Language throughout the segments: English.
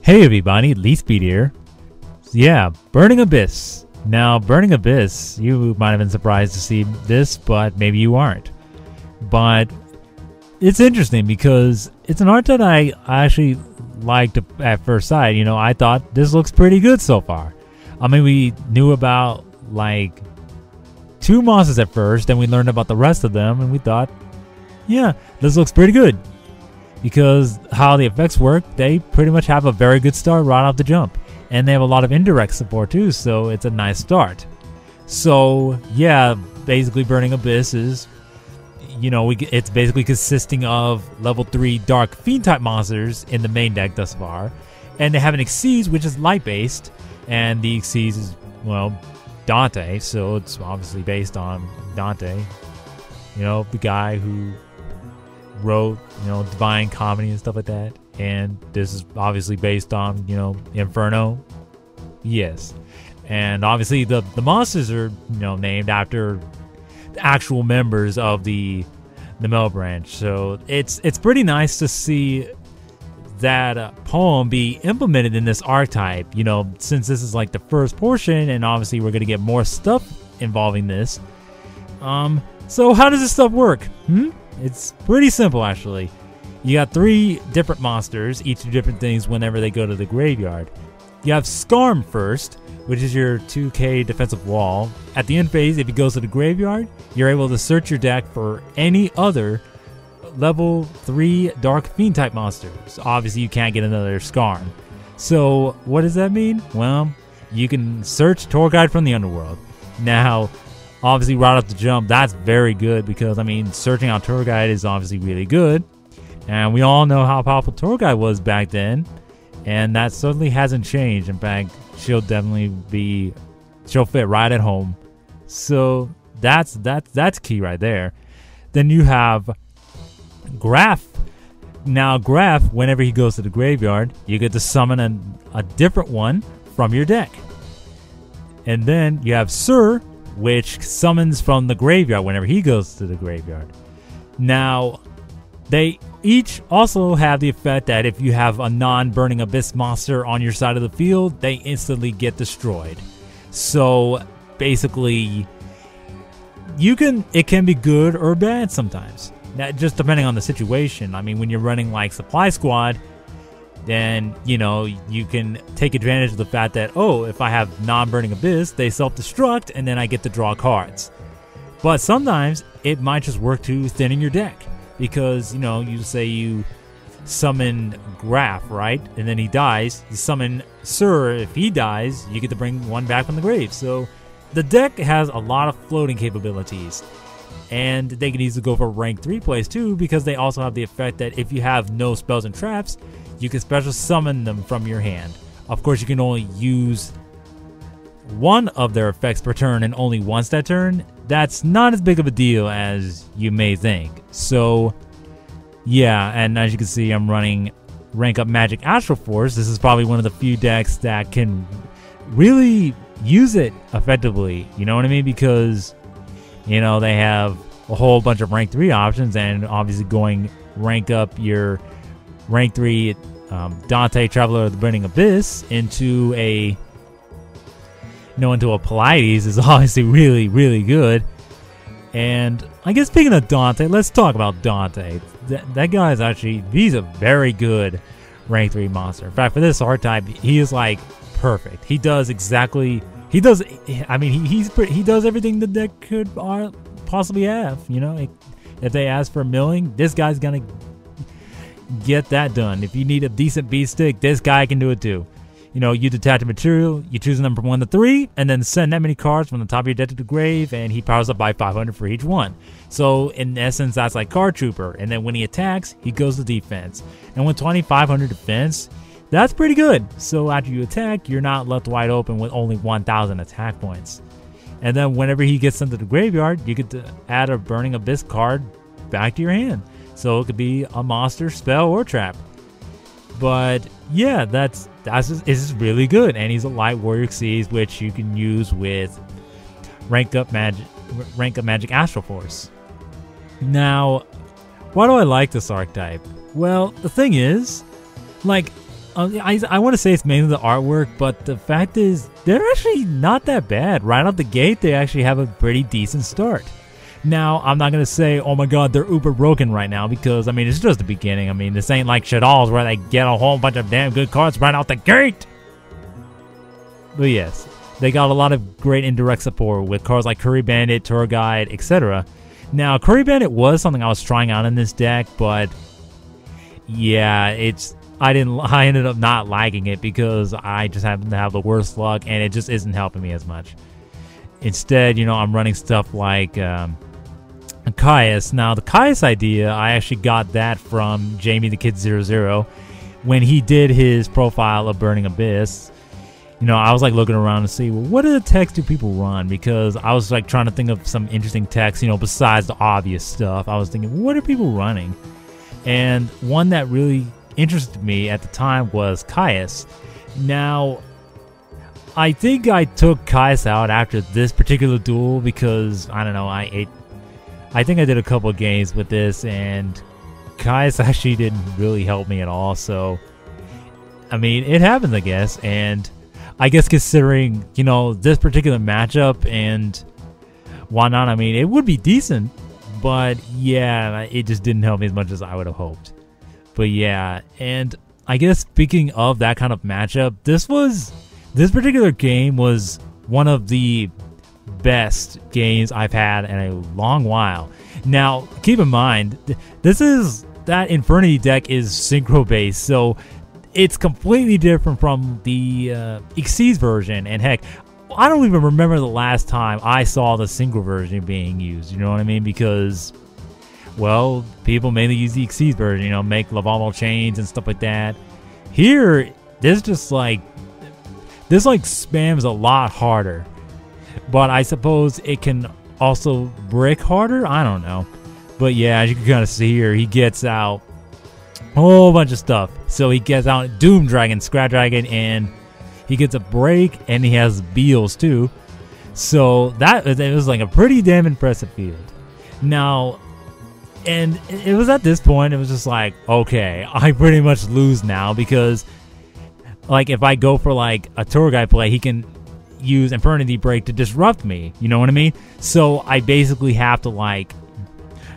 Hey everybody, Leafbeat here. Yeah, Burning Abyss. Now, Burning Abyss, you might have been surprised to see this, but maybe you aren't. But it's interesting because it's an art that I actually liked at first sight. You know, I thought this looks pretty good so far. I mean, we knew about like 2 monsters at first, then we learned about the rest of them, and we thought, yeah, this looks pretty good. Because how the effects work, they pretty much have a very good start right off the jump. And they have a lot of indirect support too, so it's a nice start. So, yeah, basically Burning Abyss is, you know, it's basically consisting of level 3 Dark Fiend type monsters in the main deck thus far. And they have an Xyz, which is light-based, and the Xyz is, well, Dante, so it's obviously based on Dante. You know, the guy who wrote, you know, Divine Comedy and stuff like that. And this is obviously based on, you know, Inferno. Yes. And obviously the monsters are, you know, named after the actual members of the male branch. So it's pretty nice to see that poem be implemented in this archetype, you know, since this is like the first portion, and obviously we're going to get more stuff involving this. So how does this stuff work? It's pretty simple, actually. You got 3 different monsters, each do different things whenever they go to the graveyard. You have Scarm first, which is your 2k defensive wall. At the end phase, if he goes to the graveyard, you're able to search your deck for any other level 3 Dark Fiend type monsters. Obviously, you can't get another Scarm. So, what does that mean? Well, you can search Tour Guide from the Underworld. Now, obviously, right off the jump, that's very good because, I mean, searching out Tour Guide is obviously really good. And we all know how powerful Tour Guide was back then. And that certainly hasn't changed. In fact, she'll fit right at home. So that's key right there. Then you have Graph. Now, Graph, whenever he goes to the graveyard, you get to summon a different one from your deck. And then you have Sir, which summons from the graveyard whenever he goes to the graveyard. Now, they each also have the effect that if you have a non-Burning Abyss monster on your side of the field, they instantly get destroyed. So, basically, it can be good or bad sometimes. Now, just depending on the situation. I mean, when you're running like Supply Squad, then, you know, you can take advantage of the fact that, oh, if I have non-Burning Abyss, they self-destruct, and then I get to draw cards. But sometimes, it might just work to thinning your deck. Because, you know, you say you summon Graph, right? And then he dies. You summon Sir. If he dies, you get to bring one back from the grave. So, the deck has a lot of floating capabilities. And they can easily go for rank 3 plays too, because they also have the effect that if you have no spells and traps, you can special summon them from your hand. Of course, you can only use one of their effects per turn and only once that turn. That's not as big of a deal as you may think. So, yeah, and as you can see, I'm running Rank Up Magic Astral Force. This is probably one of the few decks that can really use it effectively. You know what I mean? Because, you know, they have a whole bunch of rank 3 options, and obviously going rank up your rank 3 Dante, Traveler of the Burning Abyss into a Pleiades is obviously really, really good. And I guess speaking of Dante, let's talk about Dante. That guy is he's a very good rank 3 monster. In fact, for this archetype, he is like perfect. He does everything the deck could possibly have. You know, if they ask for milling, this guy's gonna get that done. If you need a decent beat stick, this guy can do it too. You know, you detach a material, you choose a number from 1 to 3, and then send that many cards from the top of your deck to the grave, and he powers up by 500 for each one. So, in essence, that's like Card Trooper. And then when he attacks, he goes to defense. And with 2,500 defense, that's pretty good. So, after you attack, you're not left wide open with only 1,000 attack points. And then whenever he gets into the graveyard, you get to add a Burning Abyss card back to your hand. So, it could be a monster, spell, or trap. But yeah, it's really good, and he's a light warrior Xyz, which you can use with rank up magic Astral Force. Now, why do I like this archetype? Well, the thing is, like, I want to say it's mainly the artwork, but the fact is they're actually not that bad. Right out the gate, they actually have a pretty decent start. Now, I'm not going to say, oh my god, they're uber broken right now, because, I mean, it's just the beginning. I mean, this ain't like Shaddolls where they get a whole bunch of damn good cards right out the gate. But yes, they got a lot of great indirect support with cards like Curry Bandit, Tour Guide, etc. Now, Curry Bandit was something I was trying out in this deck, but yeah, I ended up not liking it because I just happen to have the worst luck, and it just isn't helping me as much. Instead, you know, I'm running stuff like Caius. Now, the Caius idea, I actually got that from Jamie the Kid 00 when he did his profile of Burning Abyss. You know, I was like looking around to see, well, what are the texts do people run? Because I was like trying to think of some interesting texts, you know, besides the obvious stuff. I was thinking, what are people running? And one that really interested me at the time was Caius. Now, I think I took Caius out after this particular duel because, I don't know, I think I did a couple of games with this, and Caius actually didn't really help me at all. So, I mean, it happens, I guess. And I guess considering, you know, this particular matchup and whatnot, I mean, it would be decent. But, yeah, it just didn't help me as much as I would have hoped. But, yeah, and I guess speaking of that kind of matchup, this particular game was one of the best games I've had in a long while. Now, keep in mind, that Infernity deck is Synchro based, so it's completely different from the YuseiTheSynchroHero version. And heck, I don't even remember the last time I saw the Synchro version being used, you know what I mean? Because, well, people mainly use the YuseiTheSynchroHero version, you know, make Lavalval chains and stuff like that. Here, this spams a lot harder. But I suppose it can also brick harder? I don't know. But yeah, as you can kind of see here, he gets out a whole bunch of stuff. So he gets out Doom Dragon, Scrap Dragon, and he gets a break, and he has Beals too. So it was like a pretty damn impressive field. Now, and it was at this point, it was just like, okay, I pretty much lose now because, like, if I go for like a tour guide play, he can use Infernity Break to disrupt me, you know what I mean? So I basically have to like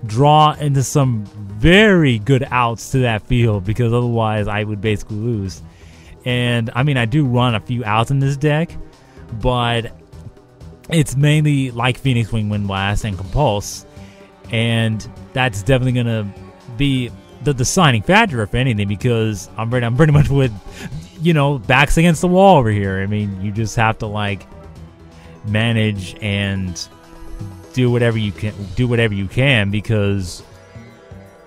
draw into some very good outs to that field because otherwise I would basically lose. And I mean, I do run a few outs in this deck, but it's mainly like Phoenix Wing, Wind Blast, and Compulse, and that's definitely gonna be the deciding factor, if anything, because I'm pretty much with, you know, backs against the wall over here. I mean, you just have to like manage and do whatever you can because,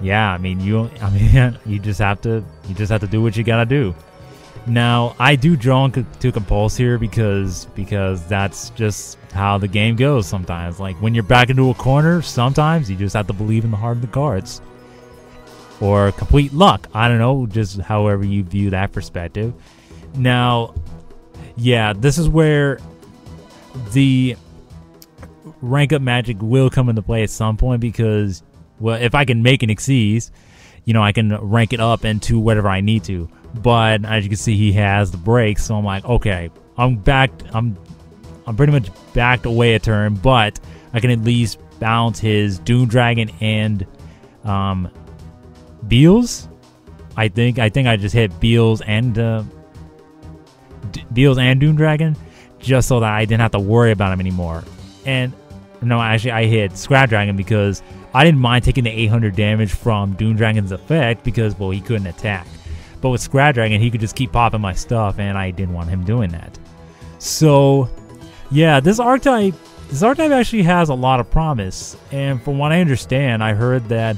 yeah, I mean, you just have to do what you gotta do. Now, I do draw to Compulse here because that's just how the game goes sometimes. Like, when you're back into a corner, sometimes you just have to believe in the heart of the cards. Or complete luck. I don't know, just however you view that perspective. Now, yeah, this is where the rank up magic will come into play at some point because, well, if I can make an YuseiTheSynchroHero, you know, I can rank it up into whatever I need to. But as you can see, he has the break, so I'm like, okay, I'm pretty much backed away a turn, but I can at least bounce his Doom Dragon and Beals. I think I just hit Beals and Doom Dragon just so that I didn't have to worry about him anymore. And no, actually I hit Scrap Dragon because I didn't mind taking the 800 damage from Doom Dragon's effect because, well, he couldn't attack. But with Scrap Dragon, he could just keep popping my stuff, and I didn't want him doing that. So, yeah, this archetype actually has a lot of promise. And from what I understand, I heard that,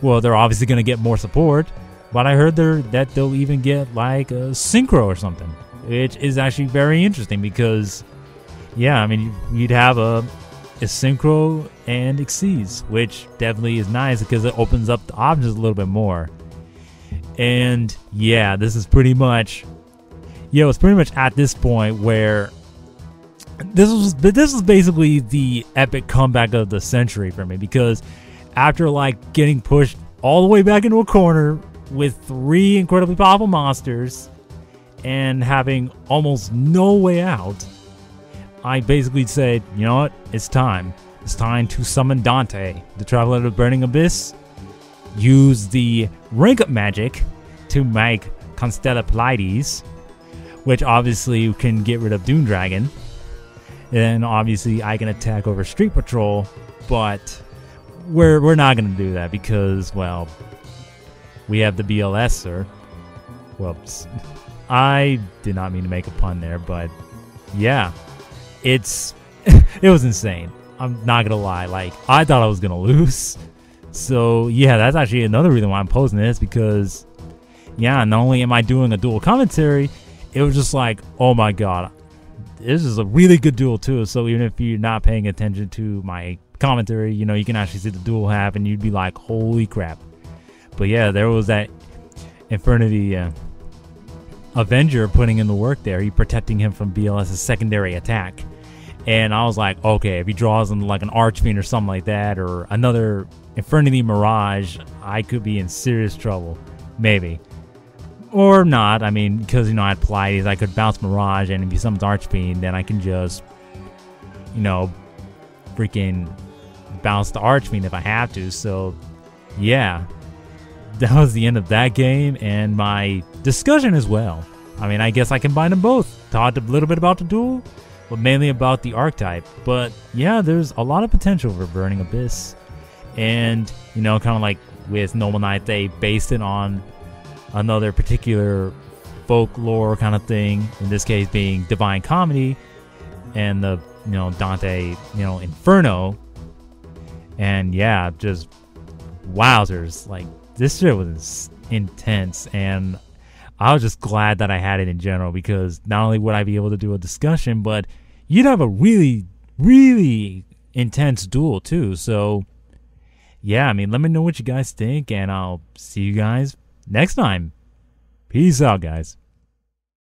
well, they're obviously going to get more support, but I heard that they'll even get like a Synchro or something, which is actually very interesting because, yeah, I mean, you'd have a Synchro and YuseiTheSynchroHero, which definitely is nice because it opens up the options a little bit more. And yeah, it's pretty much at this point where this was basically the epic comeback of the century for me, because after like getting pushed all the way back into a corner with 3 incredibly powerful monsters, and having almost no way out, I basically said, you know what, it's time. It's time to summon Dante, the Traveler of the Burning Abyss, use the rank up magic to make Constella Pleiades, which obviously can get rid of Doom Dragon. And obviously I can attack over Street Patrol, but we're not going to do that because, well, we have the BLSer. Whoops. I did not mean to make a pun there, but yeah, it was insane. I'm not going to lie. Like, I thought I was going to lose. So yeah, that's actually another reason why I'm posting this, because yeah, not only am I doing a duel commentary, it was just like, oh my god, this is a really good duel too. So even if you're not paying attention to my commentary, you know, you can actually see the duel happen and you'd be like, holy crap. But yeah, there was that Infernity Avenger putting in the work there. He protecting him from BLS's secondary attack. And I was like, okay, if he draws him like an Archfiend or something like that, or another Infernity Mirage, I could be in serious trouble. Maybe. Or not. I mean, because, you know, I had Pleiades, I could bounce Mirage, and if he summons Archfiend, then I can just, you know, freaking bounce the Archfiend if I have to. So, yeah. That was the end of that game, and my discussion as well. I mean, I guess I combined them both. Talked a little bit about the duel, but mainly about the archetype. But yeah, there's a lot of potential for Burning Abyss. And, you know, kind of like with Noble Knight, they based it on another particular folklore kind of thing. In this case being Divine Comedy and the, you know, Dante, you know, Inferno. And yeah, just wowzers. Like, this shit was intense, and I was just glad that I had it in general, because not only would I be able to do a discussion, but you'd have a really, really intense duel too. So yeah, I mean, let me know what you guys think, and I'll see you guys next time. Peace out, guys.